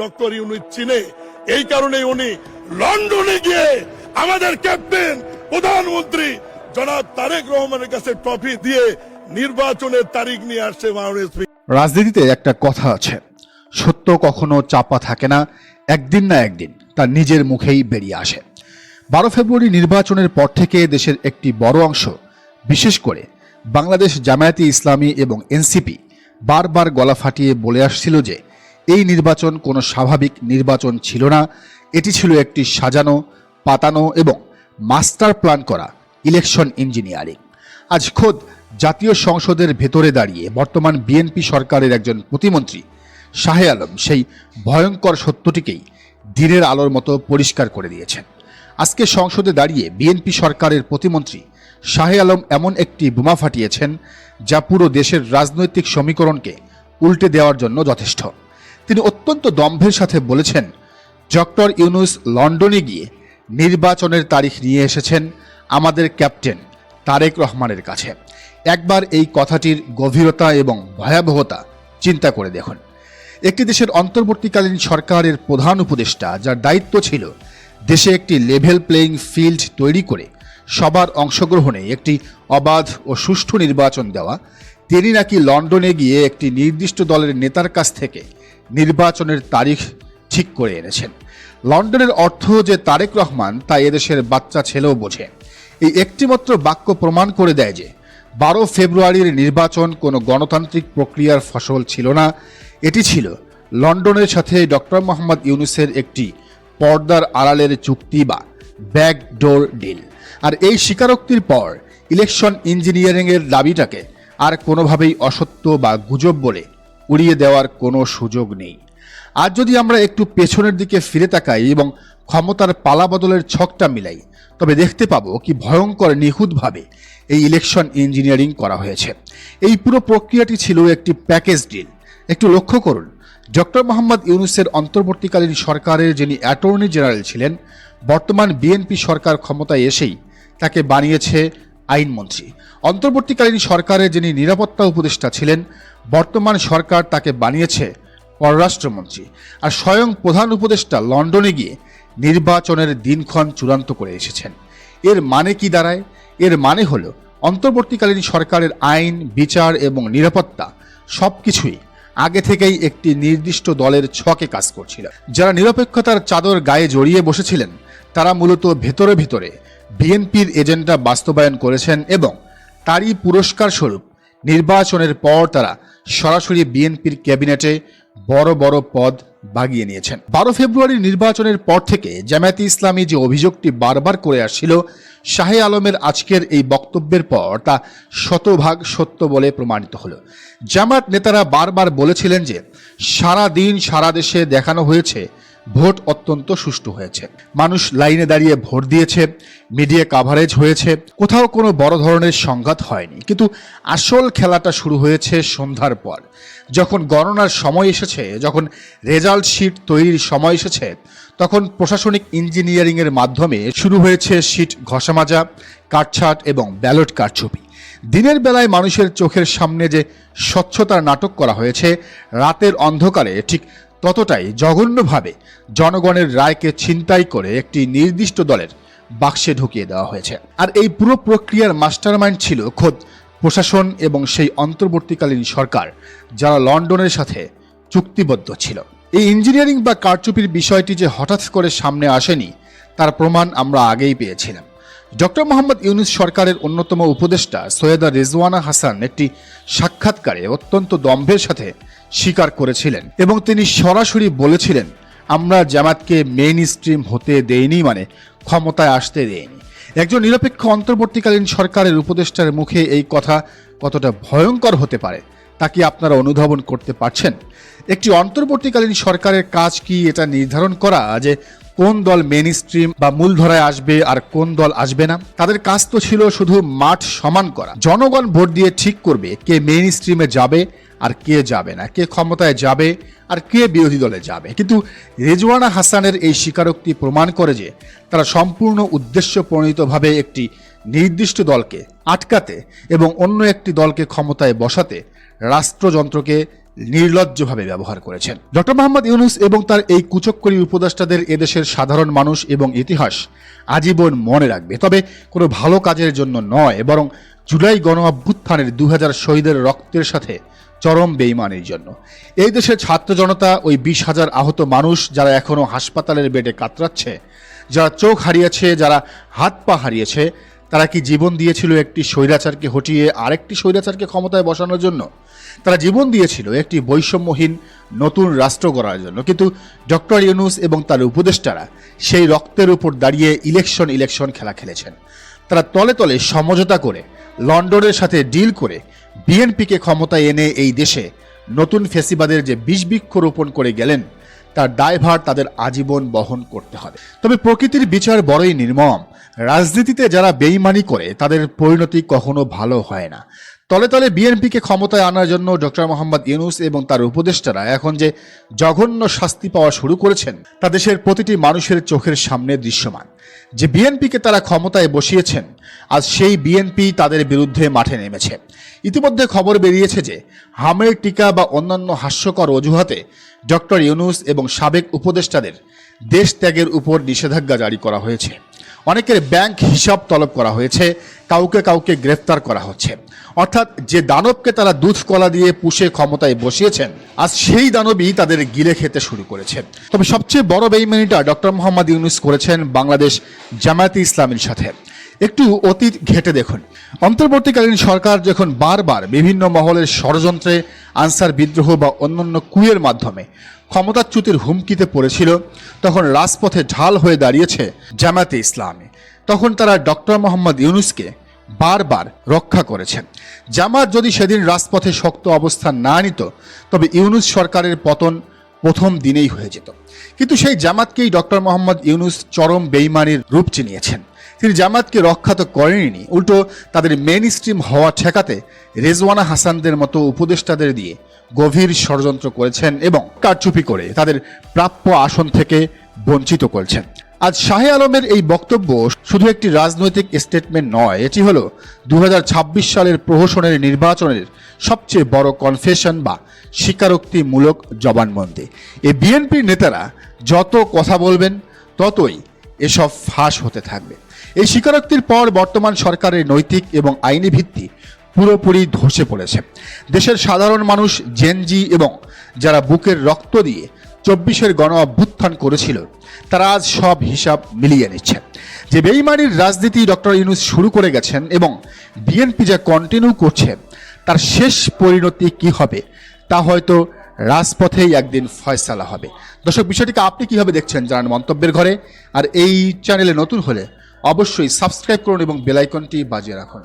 Doctor Yunus চিনে, এই কারণে উনি লন্ডনে গিয়ে আমাদের ক্যাপ্টেন প্রধানমন্ত্রী জনাব তারেক রহমানের কাছে ট্রফি দিয়ে নির্বাচনের তারিখ নিয়ে আসছে। রাজনীতিতে একটা কথা আছে, সত্য কখনো চাপা থাকে না, একদিন না একদিন তার নিজের মুখেই বেরিয়ে আসে। 12 ফেব্রুয়ারি নির্বাচনের পর থেকে দেশের একটি বড় অংশ, বিশেষ করে বাংলাদেশ জামায়াতে ইসলামী এবং এনসিপি বারবার গলা ফাটিয়ে বলে আসছিল যে এই নির্বাচন কোনো স্বাভাবিক নির্বাচন ছিল না, এটি ছিল একটি সাজানো, পাতানো এবং মাস্টার প্ল্যান করা ইলেকশন ইঞ্জিনিয়ারিং। আজ খোদ জাতীয় সংসদের ভেতরে দাঁড়িয়ে বর্তমান বিএনপি সরকারের একজন প্রতিমন্ত্রী শাহে আলম সেই ভয়ঙ্কর সত্যটিকেই দিনের আলোর মতো পরিষ্কার করে দিয়েছেন। আজকে সংসদে দাঁড়িয়ে বিএনপি সরকারের প্রতিমন্ত্রী শাহে আলম এমন একটি বোমা ফাটিয়েছেন যা পুরো দেশের রাজনৈতিক সমীকরণকে উল্টে দেওয়ার জন্য যথেষ্ট। তিনি অত্যন্ত দম্ভের সাথে বলেছেন, ডক্টর ইউনূস লন্ডনে গিয়ে নির্বাচনের তারিখ নিয়ে এসেছেন আমাদের ক্যাপ্টেন তারেক রহমানের কাছে। একবার এই কথাটির গভীরতা এবং ভয়াবহতা চিন্তা করে দেখুন। একটি দেশের অন্তর্বর্তীকালীন সরকারের প্রধান উপদেষ্টা, যার দায়িত্ব ছিল দেশে একটি লেভেল প্লেয়িং ফিল্ড তৈরি করে সবার অংশগ্রহণে একটি অবাধ ও সুষ্ঠু নির্বাচন দেওয়া, তিনি নাকি লন্ডনে গিয়ে একটি নির্দিষ্ট দলের নেতার কাছ থেকে নির্বাচনের তারিখ ঠিক করে এনেছেন। লন্ডনের অর্থ যে তারেক রহমান তা এদেশের বাচ্চা ছেলেও বোঝে। এই একটিমাত্র বাক্য প্রমাণ করে দেয় যে 12 ফেব্রুয়ারির নির্বাচন কোনো গণতান্ত্রিক প্রক্রিয়ার ফসল ছিল না, এটি ছিল লন্ডনের সাথে ডক্টর মোহাম্মদ ইউনূসের একটি পর্দার আড়ালের চুক্তি বা ব্যাকডোর ডিল। আর এই স্বীকারোক্তির পর ইলেকশন ইঞ্জিনিয়ারিংয়ের দাবিটাকে আর কোনোভাবেই অসত্য বা গুজব বলে উড়িয়ে দেওয়ার কোনো সুযোগ নেই। আজ যদি আমরা একটু পেছনের দিকে ফিরে তাকাই এবং ক্ষমতার পালাবদলের ছকটা মিলাই, তবে দেখতে পাবো কি ভয়ঙ্কর নিখুঁতভাবে এই ইলেকশন ইঞ্জিনিয়ারিং করা হয়েছে। এই পুরো প্রক্রিয়াটি ছিল একটি প্যাকেজ ডিল। একটু লক্ষ্য করুন, ডক্টর মোহাম্মদ ইউনূসের অন্তর্বর্তীকালীন সরকারের যিনি অ্যাটর্নি জেনারেল ছিলেন, বর্তমান বিএনপি সরকার ক্ষমতায় এসেই তাকে বানিয়েছে আইনমন্ত্রী। অন্তর্বর্তীকালীন সরকারের যিনি নিরাপত্তা উপদেষ্টা ছিলেন, বর্তমান সরকার তাকে বানিয়েছে পররাষ্ট্রমন্ত্রী। আর স্বয়ং প্রধান উপদেষ্টা লন্ডনে গিয়ে নির্বাচনের দিনক্ষণ চূড়ান্ত করে এসেছেন। এর মানে কি দাঁড়ায়? এর মানে হলো অন্তর্বর্তীকালীন সরকারের আইন, বিচার এবং নিরাপত্তা সবকিছুই আগে থেকেই একটি নির্দিষ্ট দলের ছকে কাজ করছিল। যারা নিরপেক্ষতার চাদর গায়ে জড়িয়ে বসেছিলেন, তারা মূলত ভেতরে ভেতরে বিএনপির এজেন্ডা বাস্তবায়ন করেছেন এবং তারই পুরস্কার স্বরূপ নির্বাচনের পর তারা সরাসরি বিএনপির ক্যাবিনেটে বড় বড় পদ বাগিয়ে নিয়েছেন। 12 ফেব্রুয়ারির নির্বাচনের পর থেকে জামায়াতে ইসলামী যে অভিযোগটি বারবার করে আসছিল, শাহে আলমের আজকের এই বক্তব্যের পর তা শতভাগ সত্য বলে প্রমাণিত হলো। জামায়াত নেতারা বারবার বলেছিলেন যে সারা দিন সারা দেশে দেখানো হয়েছে ভোট অত্যন্ত সুষ্ঠু হয়েছে, মানুষ লাইনে দাঁড়িয়ে ভোট দিয়েছে, মিডিয়া কাভারেজ হয়েছে, কোথাও কোনো বড় ধরনের সংঘাত হয়নি। কিন্তু আসল খেলাটা শুরু হয়েছে সন্ধ্যার পর, যখন গণনার সময় এসেছে, যখন রেজাল্ট শিট তৈরির সময় এসেছে, তখন প্রশাসনিক ইঞ্জিনিয়ারিংয়ের মাধ্যমে শুরু হয়েছে সিট ঘষামাজা, কাটছাঁট এবং ব্যালট কারচুপি। দিনের বেলায় মানুষের চোখের সামনে যে স্বচ্ছতার নাটক করা হয়েছে, রাতের অন্ধকারে ঠিক ততটাই জঘন্যভাবে জনগণের রায়কে ছিনতাই করে একটি নির্দিষ্ট দলের বাক্সে ঢুকিয়ে দেওয়া হয়েছে। আর এই পুরো প্রক্রিয়ার মাস্টারমাইন্ড ছিল খোদ প্রশাসন এবং সেই অন্তর্বর্তীকালীন সরকার, যারা লন্ডনের সাথে চুক্তিবদ্ধ ছিল। এই ইঞ্জিনিয়ারিং বা কারচুপির বিষয়টি যে হঠাৎ করে সামনে আসেনি, তার প্রমাণ আমরা আগেই পেয়েছিলাম। ডক্টর মোহাম্মদ ইউনূস সরকারের অন্যতম উপদেষ্টা সৈয়দা রেজওয়ানা হাসান একটি সাক্ষাৎকারে অত্যন্ত দম্ভের সাথে স্বীকার করেছিলেন এবং তিনি সরাসরি বলেছিলেন, আমরা জামাতকে মেইন স্ট্রিম হতে দেইনি, মানে ক্ষমতায় আসতে দেয়নি। একজন নিরপেক্ষ অন্তর্বর্তীকালীন সরকারের উপদেষ্টার মুখে এই কথা কতটা ভয়ঙ্কর হতে পারে তা কি আপনারা অনুধাবন করতে পারছেন? একটি অন্তর্বর্তীকালীন সরকারের কাজ কি এটা নির্ধারণ করা যে কোন দল মেইন স্ট্রিম বা মূলধারায় আসবে আর কোন দল আসবে না? তাদের কাজ তো ছিল শুধু মাঠ সমান করা। জনগণ ভোট দিয়ে ঠিক করবে কে মেইন স্ট্রিমে যাবে আর কে যাবে না, কে ক্ষমতায় যাবে আর কে বিরোধী দলে যাবে। কিন্তু রেজওয়ানা হাসানের এই স্বীকারোক্তি প্রমাণ করে যে তারা সম্পূর্ণ উদ্দেশ্য প্রণীতভাবে একটি নির্দিষ্ট দলকে আটকাতে এবং অন্য একটি দলকে ক্ষমতায় বসাতে রাষ্ট্রযন্ত্রকে নির্লজ্জভাবে ব্যবহার করেছেন। ডক্টর মোহাম্মদ ইউনূস এবং তার এই কুচক্করী উপদেষ্টাদের এদেশের সাধারণ মানুষ এবং ইতিহাস আজীবন মনে রাখবে, তবে কোনো ভালো কাজের জন্য নয়, বরং জুলাই গণ অভ্যুত্থানের 2000 শহীদের রক্তের সাথে চরম বেইমানির জন্য। এই দেশের ছাত্র জনতা, ওই 20,000 আহত মানুষ যারা এখনো হাসপাতালের বেডে কাতরাচ্ছে, যারা চোখ হারিয়েছে, যারা হাত পা হারিয়েছে, তারা কি জীবন দিয়েছিল একটি স্বৈরাচারকে হটিয়ে আরেকটি স্বৈরাচারকে ক্ষমতায় বসানোর জন্য? তারা জীবন দিয়েছিল একটি বৈষম্যহীন নতুন রাষ্ট্র গড়ার জন্য। কিন্তু ডক্টর ইউনূস এবং তার উপদেষ্টারা সেই রক্তের উপর দাঁড়িয়ে ইলেকশন খেলা খেলেছেন। তারা তলে তলে সমঝোতা করে, লন্ডনের সাথে ডিল করে বিএনপিকে ক্ষমতায় এনে এই দেশে নতুন ফ্যাসিবাদের যে বীজ রোপণ করে গেলেন, তার দায়ভার তাদের আজীবন বহন করতে হবে। তবে প্রকৃতির বিচার বড়ই নির্মম। রাজনীতিতে যারা বেইমানি করে তাদের পরিণতি কখনো ভালো হয় না। তলে তলে বিএনপিকে ক্ষমতায় আনার জন্য ডক্টর মোহাম্মদ ইউনূস এবং তার উপদেষ্টারা এখন যে জঘন্য শাস্তি পাওয়া শুরু করেছেন, তা দেশের প্রতিটি মানুষের চোখের সামনে দৃশ্যমান। যে বিএনপিকে তারা ক্ষমতায় বসিয়েছেন, আজ সেই বিএনপি তাদের বিরুদ্ধে মাঠে নেমেছে। ইতিমধ্যে খবর বেরিয়েছে যে হামের টিকা বা অন্যান্য হাস্যকর অজুহাতে ডক্টর ইউনূস এবং সাবেক উপদেষ্টাদের দেশ ত্যাগের উপর নিষেধাজ্ঞা জারি করা হয়েছে। অনেকের ব্যাংক হিসাব তলব করা হয়েছে, কাউকে গ্রেফতার করা হচ্ছে। অর্থাৎ যে দানবকে তারা দুধ কলা দিয়ে পুষে ক্ষমতায় বসিয়েছেন, আজ সেই দানবই তাদের গিলে খেতে শুরু করেছে। তবে সবচেয়ে বড় বেইমানিটা ডক্টর মোহাম্মদ ইউনূস করেছেন বাংলাদেশ জামায়াতে ইসলামীর সাথে। একটু অতীত ঘেঁটে দেখুন। অন্তর্বর্তীকালীন সরকার যখন বারবার বিভিন্ন মহলের ষড়যন্ত্রে, আনসার বিদ্রোহ বা অন্যান্য কুয়ের মাধ্যমে ক্ষমতাচ্যুতির হুমকিতে পড়েছিল, তখন রাজপথে ঢাল হয়ে দাঁড়িয়েছে জামায়াতে ইসলামী। তখন তারা ডক্টর মোহাম্মদ ইউনূসকে বারবার রক্ষা করেছেন। জামাত যদি সেদিন রাজপথে শক্ত অবস্থান না নিত, তবে ইউনূস সরকারের পতন প্রথম দিনেই হয়ে যেত। কিন্তু সেই জামাতকেই ডক্টর মোহাম্মদ ইউনূস চরম বেইমানির রূপ চিনিয়েছেন। তিনি জামাতকে রক্ষা তো করেননি, উল্টো তাদের মেইন স্ট্রিম হওয়া ঠেকাতে রেজওয়ানা হাসানদের মতো উপদেষ্টাদের দিয়ে গভীর ষড়যন্ত্র করেছেন এবং কারচুপি করে তাদের প্রাপ্য আসন থেকে বঞ্চিত করেছেন। আজ শাহে আলমের এই বক্তব্য শুধু একটি রাজনৈতিক স্টেটমেন্ট নয়, এটি হলো 2026 সালের প্রহসনের নির্বাচনের সবচেয়ে বড় কনফেশন বা স্বীকারোক্তিমূলক জবানবন্দি। এই বিএনপির নেতারা যত কথা বলবেন, ততই এসব ফাঁস হতে থাকবে। এই স্বীকারোক্তির পর বর্তমান সরকারের নৈতিক এবং আইনি ভিত্তি পুরোপুরি ধসে পড়েছে। দেশের সাধারণ মানুষ, জেনজি এবং যারা বুকের রক্ত দিয়ে 24-এর গণ অভ্যুত্থান করেছিল, তারা আজ সব হিসাব মিলিয়ে নিচ্ছে। যে বেইমানির রাজনীতি ডক্টর ইউনূস শুরু করে গেছেন এবং বিএনপি যা কন্টিনিউ করছে, তার শেষ পরিণতি কি হবে তা হয়তো রাজপথেই একদিন ফয়সালা হবে। দর্শক, বিষয়টিকে আপনি কিভাবে দেখছেন জানান মন্তব্যের ঘরে। আর এই চ্যানেলে নতুন হলে অবশ্যই সাবস্ক্রাইব করুন এবং বেল আইকনটি বাজিয়ে রাখুন।